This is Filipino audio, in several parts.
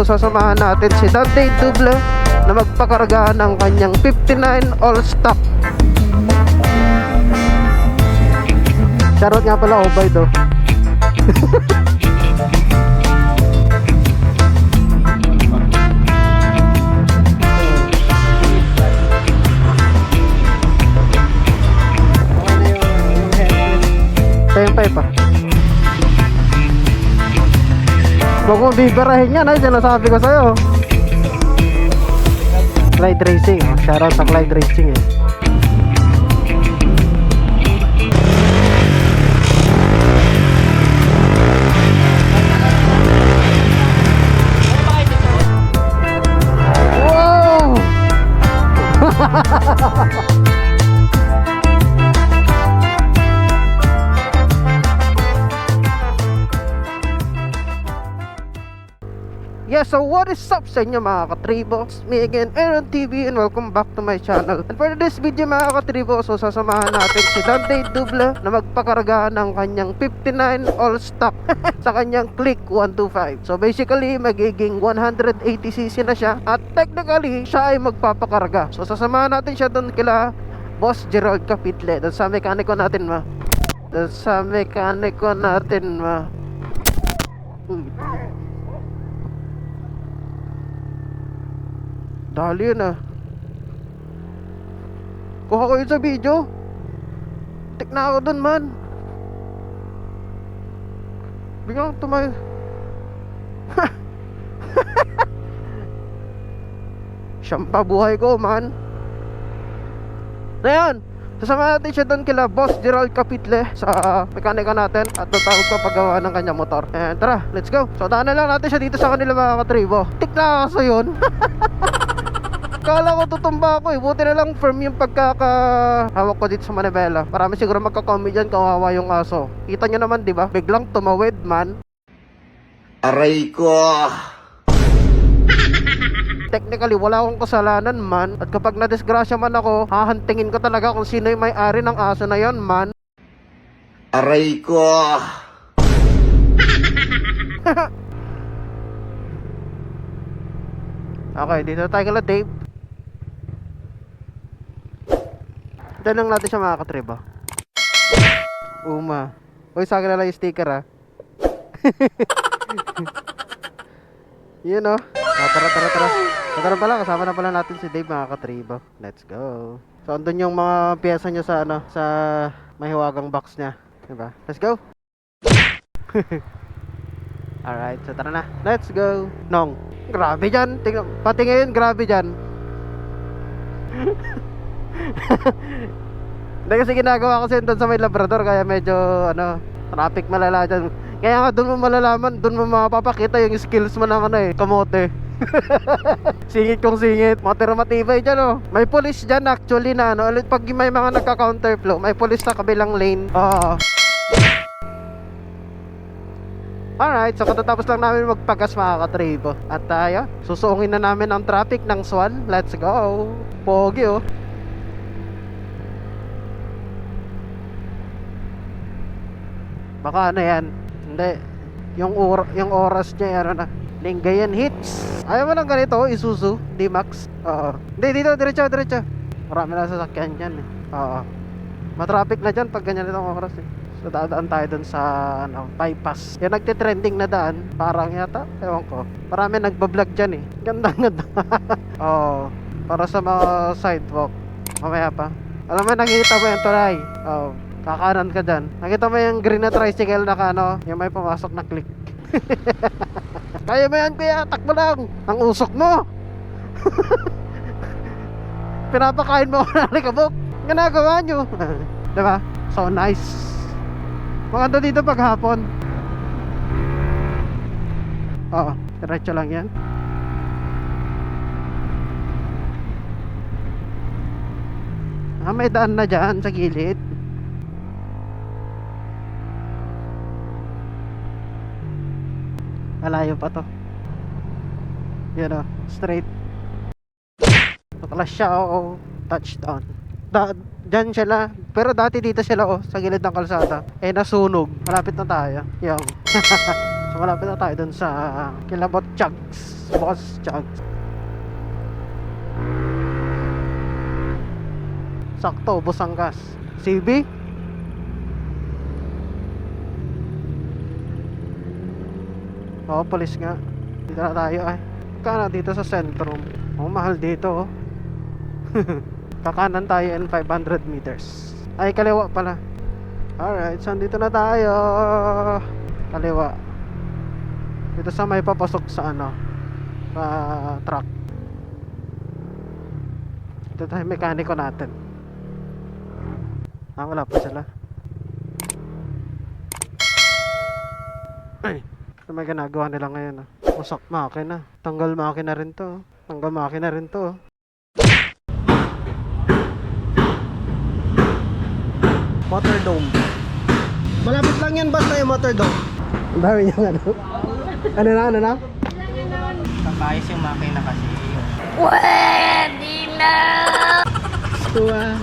So sasamahan natin si Dante Duble na magpakarga ng kanyang 59 all stock. Charot nga pala, Obay do. Tempay pa. Huwag mong bibirahin yan, ay sinasabi ko sa'yo. Clyde Racing, shoutout sa Clyde Racing eh. Wow! Yeah, so what is up sa inyo mga katribo? It's me again, Aaron TV, and welcome back to my channel. And for this video mga katribo, so sasamahan natin si Dante Duble na magpakarga ng kanyang 59 all stock sa kanyang Click 125. So basically, magiging 180cc na siya, at technically, siya ay magpapakarga. So sasamahan natin siya doon kila Boss Gerald Capitle, doon sa mekaniko natin ma. Dali yun ah. Kuha ko yun sa video. Tik na ako dun man. Biglang tumayo. Siyampa buhay ko man. Ngayon, sasama natin siya doon kila Boss Gerald Capitle sa mekanika natin, at tatawag pa paggawa ng kanyang motor. And tara, let's go. So daan na lang natin siya dito sa kanila mga katribo. Tik na ako yun. Kala ko tutumba ako eh. Buti na lang firm yung pagkakahawak ko dito sa manibela. Marami siguro magka-comment dyan, kawawa yung aso. Kita nyo naman diba? Biglang tumawid man. Aray ko! Technically wala akong kasalanan man. At kapag nadisgrasya man ako, hahantingin ko talaga kung sino yung may-ari ng aso na yon man. Aray ko! Okay, dito tayo kala Dave. Tanong natin siya mga katribo. Uma. Uy, sa akin na lang yung sticker ha. Yun o. Tara. Tara pala, kasama na pala natin si Dave mga katribo. Let's go. So andun yung mga piyesa niya sa ano, sa mahiwagang box niya, diba? Let's go. Alright, so tara na. Let's go. Nong, grabe dyan. Tingnan, pati ngayon grabe dyan. Hindi kasi ginagawa kasi doon sa may Labrador, kaya medyo ano, traffic malala dyan. Kaya nga doon mo malalaman, doon mo mapapakita yung skills mo ng ano eh, kamote. Singit kong singit. Motor matibay dyan oh. May police dyan actually na ano, pag may mga nagka-counterflow, may police sa kabilang lane. Oo. Alright, so katatapos lang namin magpagas mga katribo. At tayo, susuungin na namin ang traffic ng Swan. Let's go. Pogi oh. Baka ano yan. Hindi. Yung oras niya ano na. Lingayen hits. Ayaw mo lang ganito, Isuzu D-Max. Oo. Hindi, dito, diretso. Marami na sasakyan dyan eh. Oo. Matraffic na dyan pag ganyan itong oras eh. So dadaan tayo dun sa ano, bypass. Yung nagtitrending na daan, parang yata, ewan ko. Marami nagbablog dyan eh. Ganda. Oo. Para sa mga sidewalk. Mamaya pa. Alam mo, nakikita mo yung tulay. Oo. Kakanan ka dyan. Nakita mo yung green na tricycle na ano, yung may pumasok na click. Kaya mo yan kuya, takbo lang. Ang usok mo. Pinapakain mo ako na alikabok. Ginagawa nyo. Diba? So nice. Maganda dito pag hapon. Oo, diretso lang yan. May daan na dyan sa gilid. Malayo pa to. Yan o, straight. Tuklas siya o touchdown. Diyan sila. Pero dati dito sila o, sa gilid ng kalsada. Eh nasunog. Malapit na tayo. Yung. So malapit na tayo dun sa Kilabot Chugs. Boss Chugs. Sakto, ubos ang gas. CB? Oo, police nga. Dito na tayo ay. Kana dito sa Centrum. Oh, mahal dito oh. Kakanan tayo in 500 meters. Ay, kaliwa pala. Alright, so dito na tayo. Kaliwa. Dito sa may papasok sa ano, truck. Ito tayo mekaniko natin. Ah, wala pa sila. Ay, ito may ginagawa nila ngayon ah. Masak makina. Tanggal makina rin to. Tanggal makina rin to. Motor Dome. Malapit lang yan, basta yung Motor Dome. Ang dami niyang ano. Ano na? Papayos yung makina kasi. Pwede na! Wow.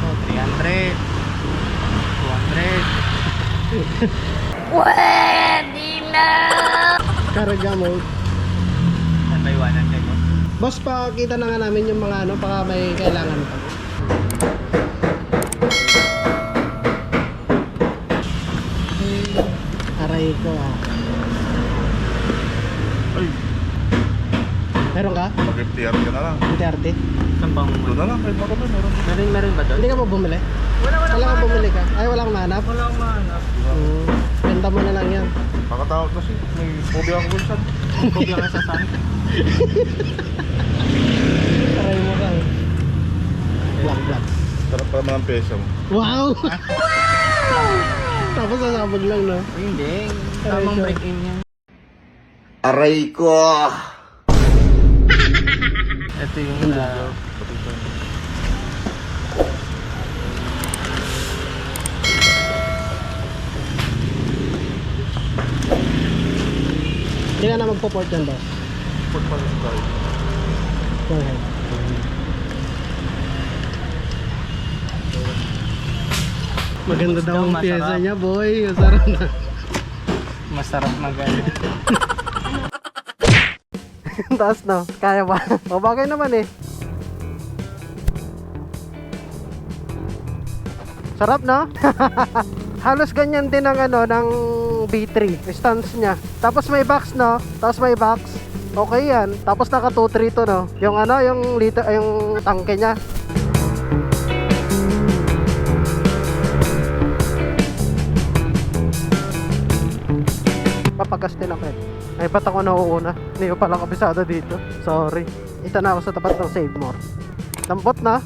So, 300. 200. Pwede na! Karga mode. Saan ba iwanan kayo? Boss, pakita na nga namin yung mga ano, baka may kailangan pa. Aray ko ah. Ay, Meron ka? mag-FTR ka na lang. BTRT? Saan bang Doon na lang, kahit baka meron. Meron ba doon? Hindi ka pa bumili? Wala kang bumili ka? Ay, wala kang mahanap? Wala akong mahanap. Benta mo na lang yan. Nakatawag kasi, may phobia ako minsan. Kopya ka sa sun. Aray mo ka. Black. Sarap pa naman ang peso mo. Wow! Tapos sasabog lang, no? Hindi. Tamang break-in yan. Aray ko. Ito yung Hindi ka na magpo-port yan, boss. Put pa rin tayo. Go ahead. Maganda daw ang Masarap. pyesa niya, boy. Masarap na. masarap mag-ano. Taas, no? Kaya ba? O, bagay naman eh. Sarap, no? Halos ganyan din ang ano, ng B3. Stance niya. Tapos may box, no? Tapos may box. Okay yan. Tapos naka 2.3 to, no? Yung ano, yung liter, yung tangke niya. Papagas din ako eh. Ay, ba't ako nauuna? Hindi ko pala kabisado dito. Sorry. Ito na ako sa tapat ng Save More. Lambot na.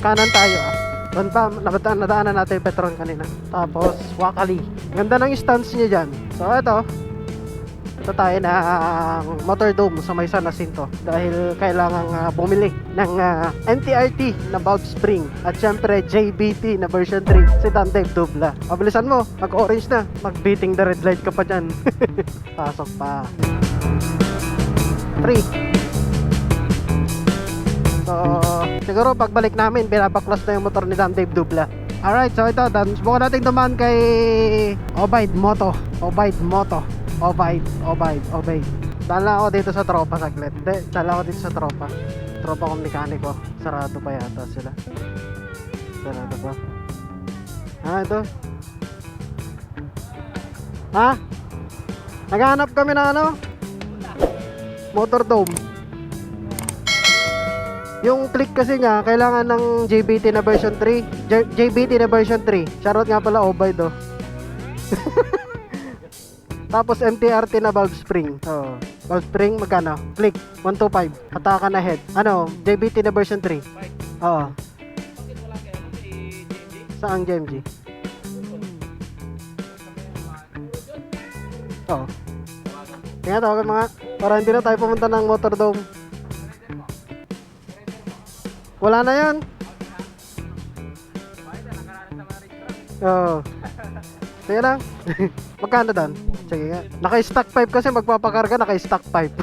Kanan tayo ah. Doon pa, nadaanan natin yung Petron kanina. Tapos, Wakali. Ganda ng stance niya dyan. So, ito. Ito tayo ng Motor Dome sa may San Jacinto. Dahil kailangan bumili ng NTRT na valve spring. At syempre, JBT na version 3. Si Dave Dubla. Mabilisan mo. Mag-orange na. Mag-beating the red light ka pa dyan. Pasok pa. 3. So, siguro pagbalik namin, binabaklas na yung motor ni Dave Dubla. Alright, so ito, subukan natin dumaan kay Obaid Moto. Dala ako dito sa tropa saglit. Hindi, dala ako dito sa tropa. Tropa kong mekaniko. Sarado pa yata sila. Sarado pa. Ah, ito. Ha? Naghahanap kami ng ano? Motor Dome. Yung click kasi niya, kailangan ng JBT na version 3. JBT na version 3. Shoutout nga pala, Obaid oh. Tapos MTRT na valve spring. Oh, valve spring magkano? Click 125. Hatakan na head. Ano? JBT na version 3. Oo. Saan JMG? Oo. Tingnan tawagan mga para hindi na tayo pumunta ng Motor Dome. Wala na yan. Oo. Sige lang. Magkano doon? Sige nga. Naka-stock pipe kasi magpapakarga, naka-stock pipe.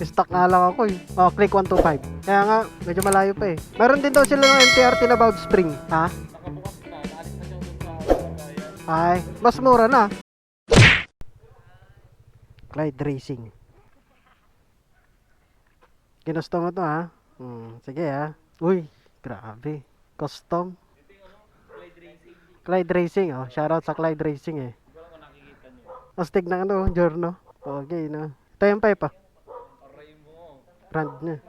Stock nga lang ako eh. Oh, click 125. Kaya nga, medyo malayo pa eh. Meron din daw sila ng MTRT na valve spring. Ha? Ay, mas mura na. Clyde Racing. Ginusto mo to ha? Sige ha. Uy, grabe. Custom. Clyde Racing, oh. Shoutout sa Clyde Racing eh. Astig na ano, Giorno. Okay na. Ito yung pipe ah. Brand niya.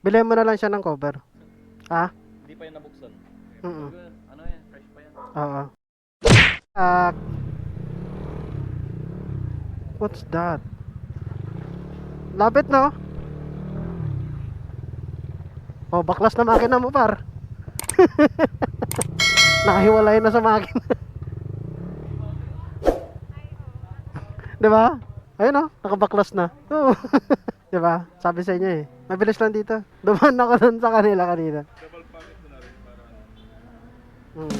Bilhin mo na lang siya ng cover. Ha? Hindi pa yung nabuksan. Mm. Ano yan? Fresh pa yan. Oo. What's that? Lapit no? Oh, baklas na makina mo par. Nakahiwalay na sa makina. Diba? Ayun oh, nakabaklas na. Oo. Diba? Sabi sa inyo eh. Mabilis lang dito. Dumaan ako dun sa kanila kanina.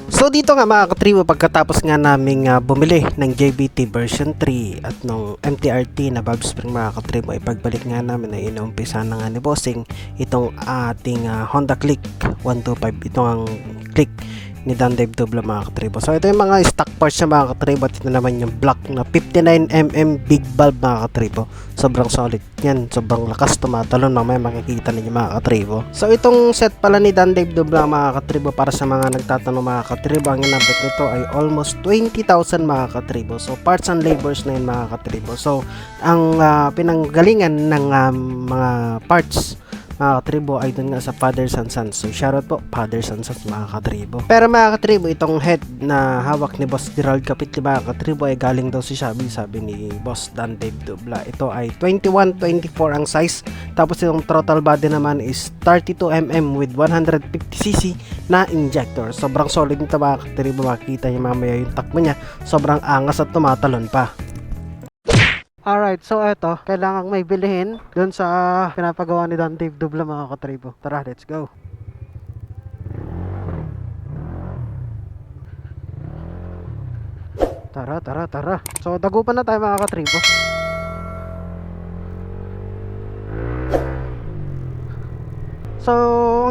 So dito nga mga katribo, pagkatapos nga naming bumili ng JBT version 3 at nung MTRT na Bob Spring mga katribo, ay pagbalik nga namin ay inuumpisa na nga ni Bossing itong ating Honda Click 125, itong ang Click ni Dan Dave Dubla mga katribo. So ito yung mga stock parts na mga katribo, at ito naman yung black na 59mm big bulb mga katribo. Sobrang solid yan, sobrang lakas, tumatalon, mamaya makikita ninyo mga katribo. So itong set pala ni Dan Dave Dubla mga katribo, para sa mga nagtatanong mga katribo, ang inabot nito ay almost 20,000 mga katribo. So parts and labors na yun mga katribo. So ang pinanggalingan ng mga parts mga katribo ay dun nga sa Fathers and Sons. So shoutout po Fathers and Sons mga katribo. Pero mga katribo, itong head na hawak ni Boss Gerald Capitli mga katribo ay galing daw si Shabby, sabi ni Boss Dan Dave Dubla. Ito ay 21-24 ang size. Tapos yung throttle body naman is 32mm with 150cc na injector. Sobrang solid nito mga katribo, makikita niyo mamaya yung takbo niya. Sobrang angas at tumatalon pa. Alright, so eto, kailangang may bilhin dun sa pinapagawa ni Dan Dave Dubla mga katribo. Tara, let's go. Tara. So dagupan na tayo mga katribo. So,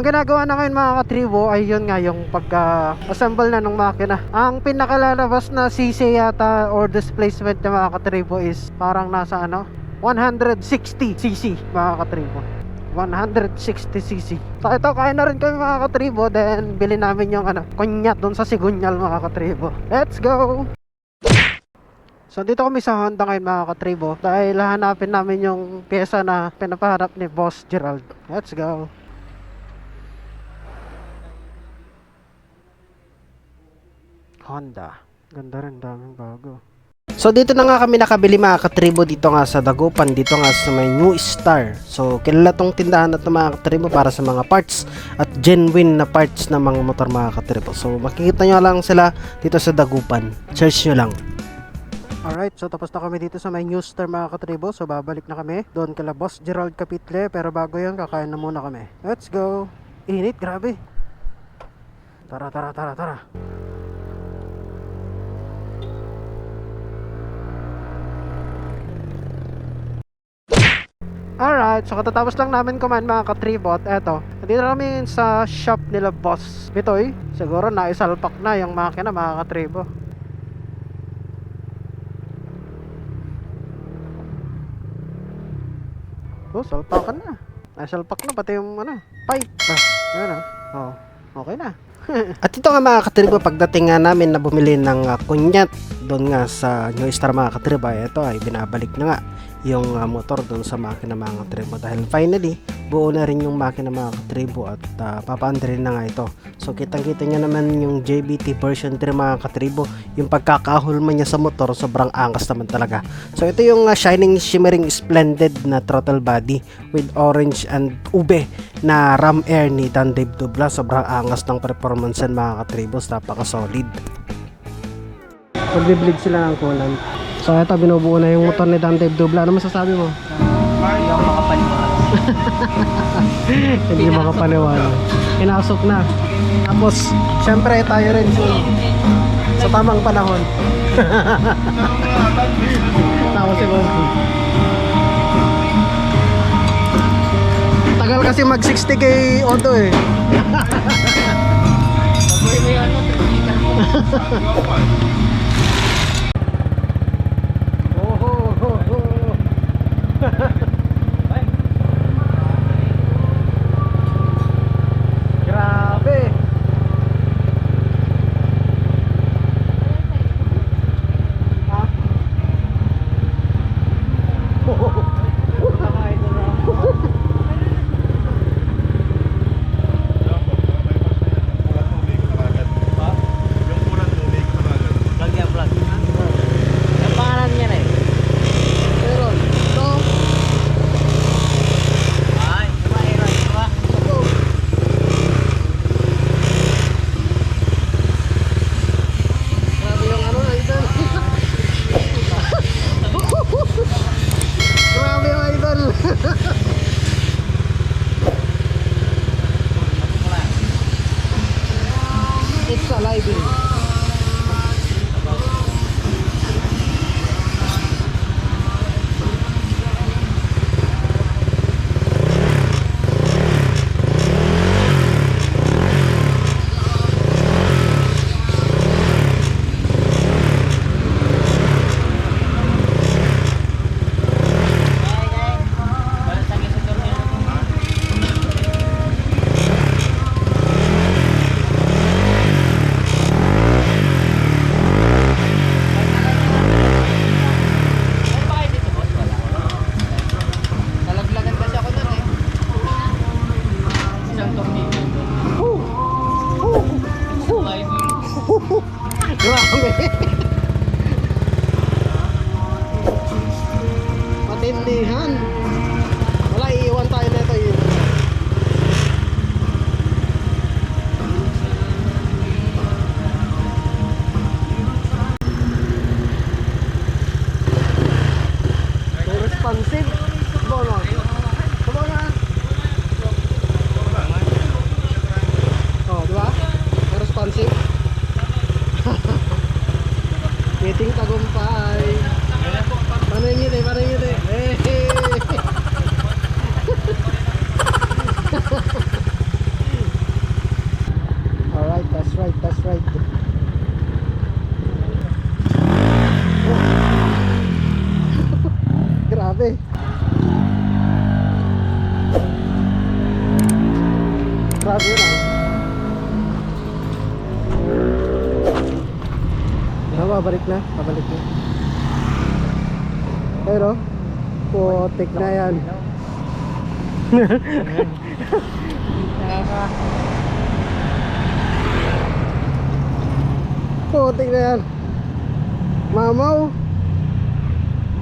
ang ginagawa na ngayon mga katribo ay yun nga, yung pagka-assemble na ng makina. Ang pinakalalabas na CC yata or displacement ng mga katribo is parang nasa 160cc mga katribo. 160cc. So ito, kaya na rin kami mga katribo. Then bilhin namin yung kunyat dun sa Sigunyal mga katribo. Let's go! So dito kami sa Honda ngayon mga katribo, dahil hanapin namin yung pyesa na pinapaharap ni Boss Gerald. Let's go! Honda. Ganda rin, daming bago. So dito na nga kami nakabili mga katribo, dito nga sa Dagupan, dito nga sa may New Star. So kilala tong tindahan na ito mga katribo para sa mga parts at genuine na parts ng mga motor mga katribo. So makikita nyo lang sila dito sa Dagupan, search nyo lang. Alright, so tapos na kami dito sa may New Star mga katribo. So babalik na kami doon kala Boss Gerald Capitle, pero bago yun kakain na muna kami. Let's go. Init, grabe. Tara. Alright, so katatapos lang namin kumain mga katribo. At eto, nandito na kami sa shop nila Boss Bitoy. Siguro naisalpak na yung makina mga katribo. Oh, salpakan na. Naisalpak na pati yung pipe. Ayan okay na. At ito nga mga katribo, pagdating nga namin na bumili ng kunyat doon nga sa New Star mga katribo, ito ay binabalik na nga yung motor doon sa makina mga katribo, dahil finally buo na rin yung makina mga katribo at papaandar rin na nga ito. So kitang kita nyo naman yung JBT version 3 mga katribo, yung pagkakahulma niya sa motor, sobrang angas naman talaga. So ito yung shining shimmering splendid na throttle body with orange and ube na ram air ni Dan Dave Dubla. Sobrang angas ng performance yan mga katribo, napaka solid. Pag-bleed sila ng kulan. So ito, binubuo na yung motor ni Dan Dave Dubla. Ano masasabi mo? Hindi ako makapaniwala. Hindi makapaniwala. Pinasok na. Tapos, syempre tayo rin sa tamang panahon. Tapos si Bossy. Tagal kasi mag 60k auto eh. Meeting tagumpay. Paano yung ngiti? Paano yung ngiti? Hey! Alright, that's right, that's right. Grabe. Grabe yun ah. Babalik na, babalik na. Pero, putik na yan. Putik na yan. Mamaw.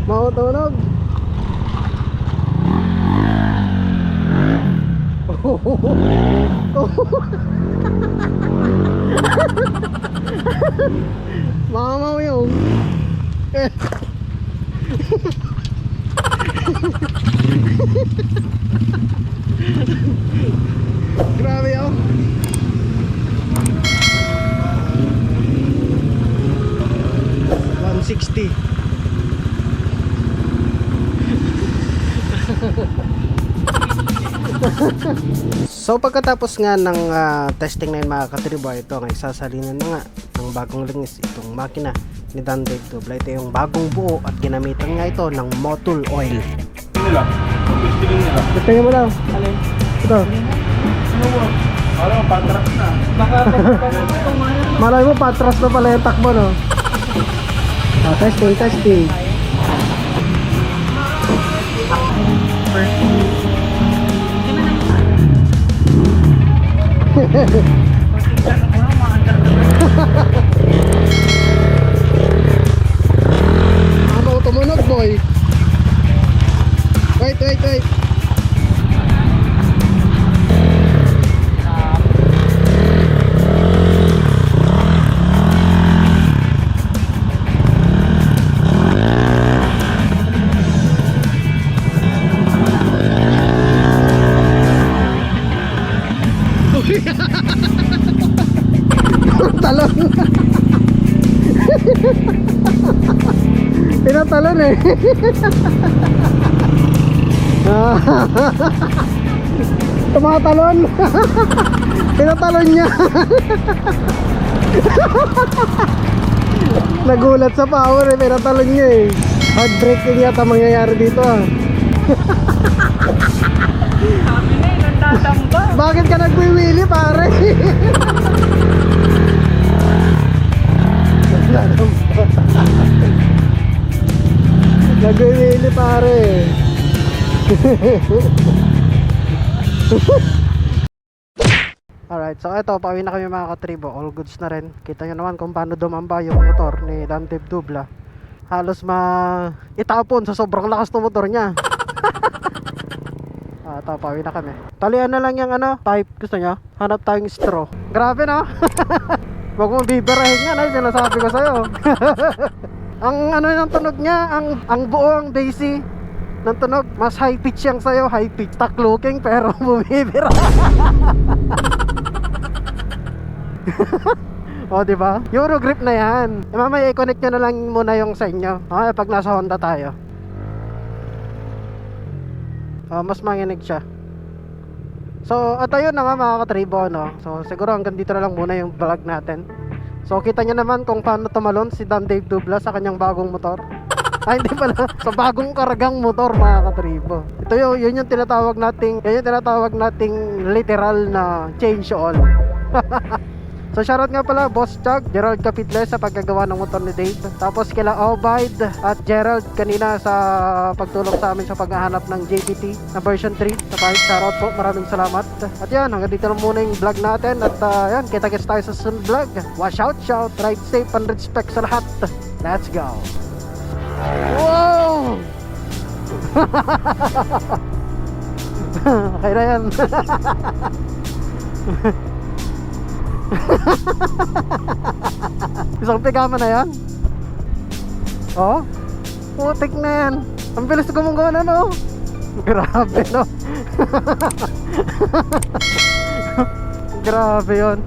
Mautunog. Mamaw yung grabe yun. 160. So pagkatapos nga ng testing na yun mga katribo, ito ang isasalinan na nga ng bagong lingis itong makina ni Dan Dave Dubla. Ito yung bagong buo at ginamitan nga ito ng Motul oil. Nila. Testingin nila. Testingin mo lang. Alin? Ito. Alam mo, patrak na. Malay mo patras na pala yung takbo, no? Testing, testing. Ano tumunog, boy? Wait, wait, wait. Talon. Tinatalon eh. Tumatalon. Tinatalon niya. Nagulat sa power eh, tinatalon niya eh. Hard braking yata mangyayari dito ah. Sabi na yun, nagtatamba. Bakit ka nagwiwili pare? Nagwiwili pare. Alright, so ito, pauwi na kami mga katribo. All goods na rin. Kita nyo naman kung paano dumamba yung motor ni Dan Dave Dubla. Halos itapon sa sobrang lakas ng motor niya. Ito, pauwi na kami. Talian na lang yung pipe. Gusto nyo? Hanap tayong straw. Grabe no? Huwag mong bibirahin yan ay sinasabi ko sa'yo. Ang ng tunog niya, ang buo, ang bassy ng tunog, mas high pitch yang sa'yo. High pitch, stock looking pero bumibira. O diba? Euro grip na yan. Mamaya i-connect nyo na lang muna yung sa inyo. Okay, pag nasa Honda tayo. Mas manginig siya. So at ayun na nga mga katribo, no? So siguro hanggang dito na lang muna yung vlog natin. So kita nyo naman kung paano tumalon si Dan Dave Dubla sa kanyang bagong motor. Ay hindi pala, sa bagong karagang motor mga katribo. Ito yun yung tinatawag nating literal na change all. So shoutout nga pala Boss Chag, Gerald Capidle sa paggagawa ng motor ni Dave. Tapos kila Obaid at Gerald kanina sa pagtulong sa amin sa paghahanap ng JPT na version 3. Sa kahit shoutout po, maraming salamat. At yan, hanggang dito lang muna yung vlog natin. At yan, kita-kits tayo sa sunod vlog. Wash out, shout, ride safe and respect sa lahat. Let's go! Wow! Okay na yan. Isang pigama na yan. Oh, putik na yan. Ang bilis gumagawa na no. Grabe no. Grabe yon.